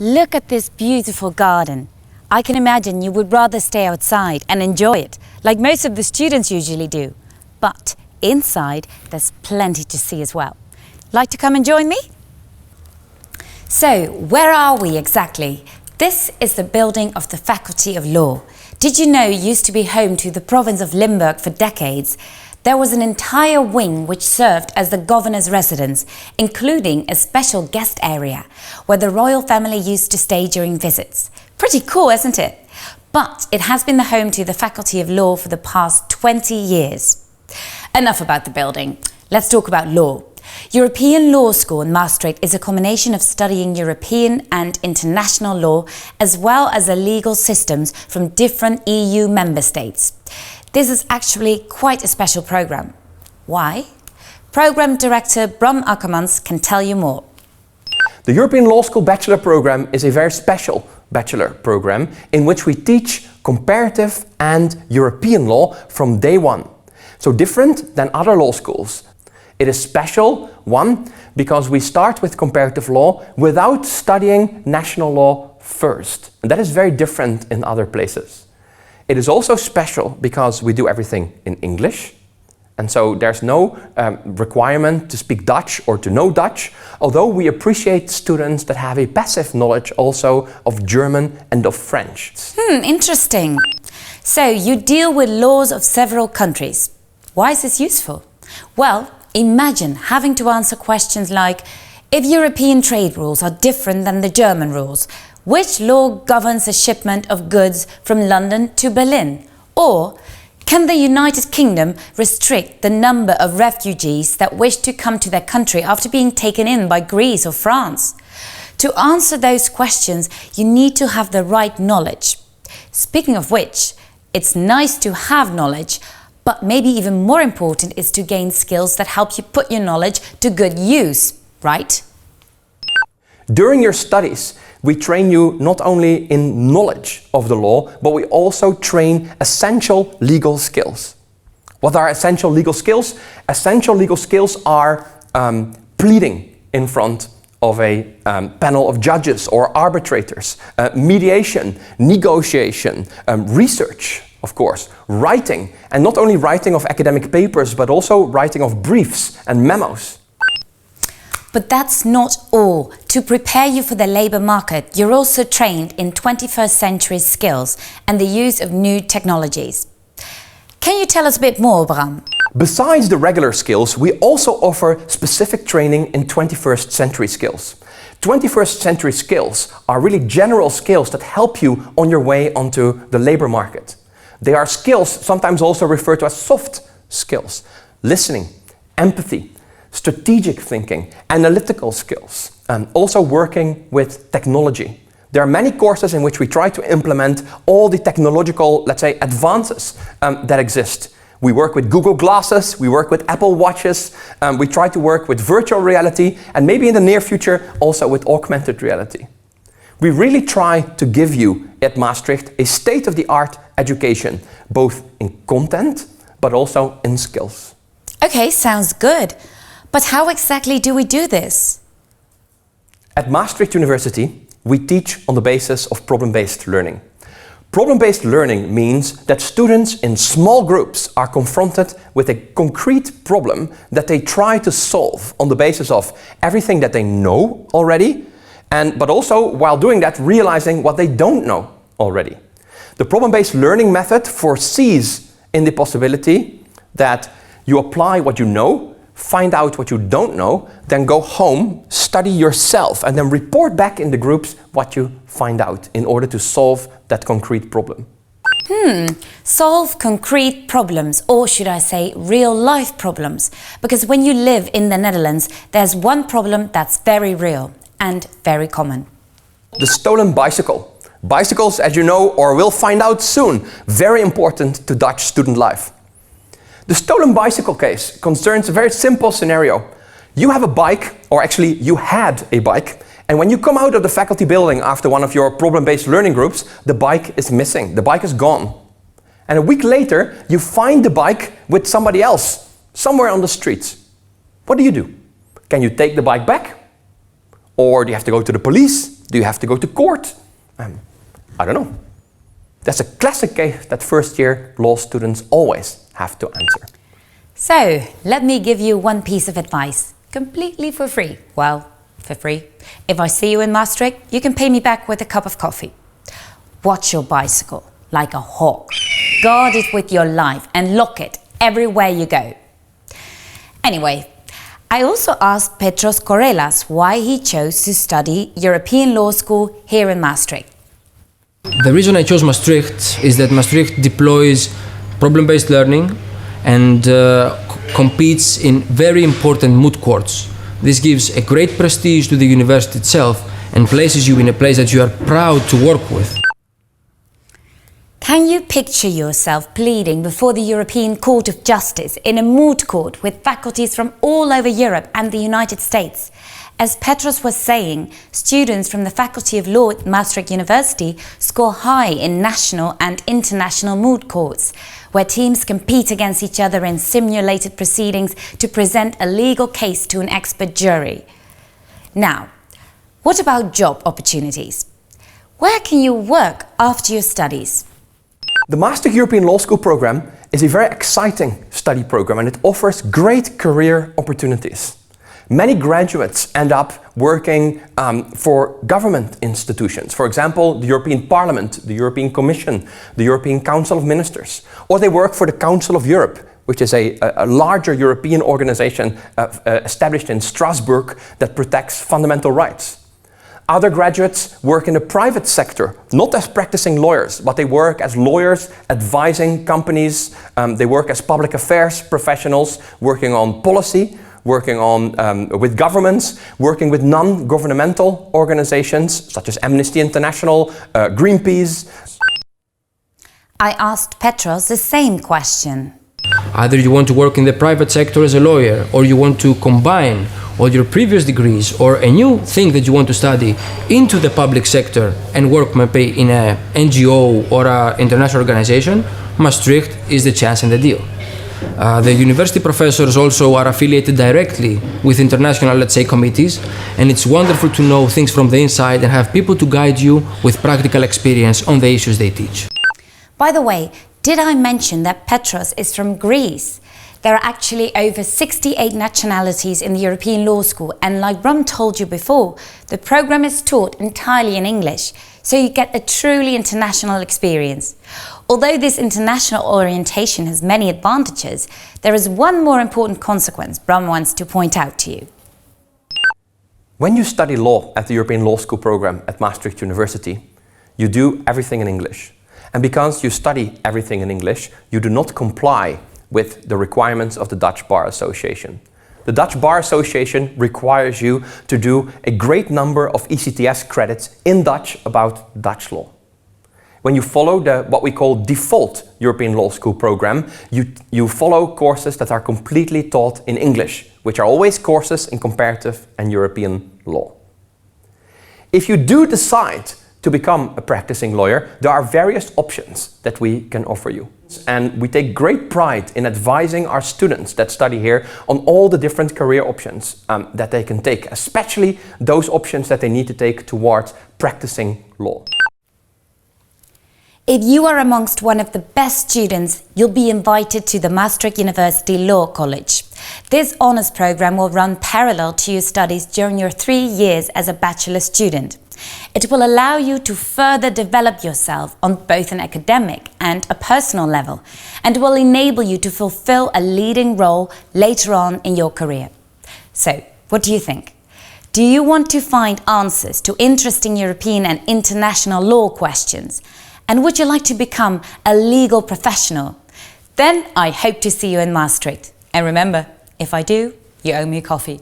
Look at this beautiful garden. I can imagine you would rather stay outside and enjoy it, like most of the students usually do. But inside, there's plenty to see as well. Like to come and join me? So, where are we exactly? This is the building of the Faculty of Law. Did you know it used to be home to the province of Limburg for decades? There was an entire wing which served as the governor's residence, including a special guest area where the royal family used to stay during visits. Pretty cool, isn't it? But it has been the home to the Faculty of Law for the past 20 years. Enough about the building. Let's talk about law. European Law School in Maastricht is a combination of studying European and international law as well as the legal systems from different EU member states. This is actually quite a special program. Why? Program Director Bram Akkermans can tell you more. The European Law School Bachelor program is a very special Bachelor program in which we teach comparative and European law from day one. So different than other law schools. It is special, one, because we start with comparative law without studying national law first. And that is very different in other places. It is also special because we do everything in English. And so there's no requirement to speak Dutch or to know Dutch, although we appreciate students that have a passive knowledge also of German and of French. Interesting. So you deal with laws of several countries. Why is this useful? Well, imagine having to answer questions like, if European trade rules are different than the German rules, which law governs a shipment of goods from London to Berlin? Or, can the United Kingdom restrict the number of refugees that wish to come to their country after being taken in by Greece or France? To answer those questions, you need to have the right knowledge. Speaking of which, it's nice to have knowledge, but maybe even more important is to gain skills that help you put your knowledge to good use, right? During your studies, we train you not only in knowledge of the law, but we also train essential legal skills. What are essential legal skills? Essential legal skills are pleading in front of a panel of judges or arbitrators, mediation, negotiation, research, of course, writing, and not only writing of academic papers, but also writing of briefs and memos. But that's not all. To prepare you for the labour market, you're also trained in 21st century skills and the use of new technologies. Can you tell us a bit more, Bram? Besides the regular skills, we also offer specific training in 21st century skills. 21st century skills are really general skills that help you on your way onto the labour market. They are skills sometimes also referred to as soft skills. Listening, empathy, strategic thinking, analytical skills, and also working with technology. There are many courses in which we try to implement all the technological, let's say, advances that exist. We work with Google Glasses, we work with Apple Watches, we try to work with virtual reality, and maybe in the near future also with augmented reality. We really try to give you at Maastricht a state-of-the-art education, both in content, but also in skills. Okay, sounds good. But how exactly do we do this? At Maastricht University, we teach on the basis of problem-based learning. Problem-based learning means that students in small groups are confronted with a concrete problem that they try to solve on the basis of everything that they know already, but also while doing that, realizing what they don't know already. The problem-based learning method foresees in the possibility that you apply what you know, find out what you don't know, then go home, study yourself, and then report back in the groups what you find out in order to solve that concrete problem. Solve concrete problems, or should I say real-life problems? Because when you live in the Netherlands, there's one problem that's very real and very common. The stolen bicycle. Bicycles, as you know, or will find out soon, very important to Dutch student life. The stolen bicycle case concerns a very simple scenario. You have a bike, or actually you had a bike, and when you come out of the faculty building after one of your problem-based learning groups, the bike is missing, the bike is gone. And a week later, you find the bike with somebody else, somewhere on the streets. What do? Can you take the bike back? Or do you have to go to the police? Do you have to go to court? I don't know. That's a classic case that first-year law students always have to answer. So, let me give you one piece of advice, completely for free. Well, for free. If I see you in Maastricht, you can pay me back with a cup of coffee. Watch your bicycle like a hawk. Guard it with your life and lock it everywhere you go. Anyway, I also asked Petros Korelas why he chose to study European Law School here in Maastricht. The reason I chose Maastricht is that Maastricht deploys problem-based learning and competes in very important moot courts. This gives a great prestige to the university itself and places you in a place that you are proud to work with. Can you picture yourself pleading before the European Court of Justice in a moot court with faculties from all over Europe and the United States? As Petros was saying, students from the Faculty of Law at Maastricht University score high in national and international moot courts, where teams compete against each other in simulated proceedings to present a legal case to an expert jury. Now, what about job opportunities? Where can you work after your studies? The Maastricht European Law School program is a very exciting study program and it offers great career opportunities. Many graduates end up working for government institutions. For example, the European Parliament, the European Commission, the European Council of Ministers. Or they work for the Council of Europe, which is a larger European organization established in Strasbourg that protects fundamental rights. Other graduates work in the private sector, not as practicing lawyers, but they work as lawyers advising companies. They work as public affairs professionals, working on policy, working on with governments, working with non-governmental organizations such as Amnesty International, Greenpeace. I asked Petros the same question. Either you want to work in the private sector as a lawyer, or you want to combine all your previous degrees or a new thing that you want to study into the public sector and work maybe in an NGO or an international organization, Maastricht is the chance and the deal. The university professors also are affiliated directly with international, let's say, committees, and it's wonderful to know things from the inside and have people to guide you with practical experience on the issues they teach. By the way, did I mention that Petros is from Greece? There are actually over 68 nationalities in the European Law School, and like Bram told you before, the program is taught entirely in English, so you get a truly international experience. Although this international orientation has many advantages, there is one more important consequence Bram wants to point out to you. When you study law at the European Law School program at Maastricht University, you do everything in English. And because you study everything in English, you do not comply with the requirements of the Dutch Bar Association. The Dutch Bar Association requires you to do a great number of ECTS credits in Dutch about Dutch law. When you follow what we call default European Law School program, you follow courses that are completely taught in English, which are always courses in comparative and European law. If you do decide to become a practicing lawyer, there are various options that we can offer you. And we take great pride in advising our students that study here on all the different career options that they can take, especially those options that they need to take towards practicing law. If you are amongst one of the best students, you'll be invited to the Maastricht University Law College. This honours program will run parallel to your studies during your 3 years as a bachelor student. It will allow you to further develop yourself on both an academic and a personal level, and will enable you to fulfill a leading role later on in your career. So, what do you think? Do you want to find answers to interesting European and international law questions? And would you like to become a legal professional? Then I hope to see you in Maastricht. And remember, if I do, you owe me a coffee.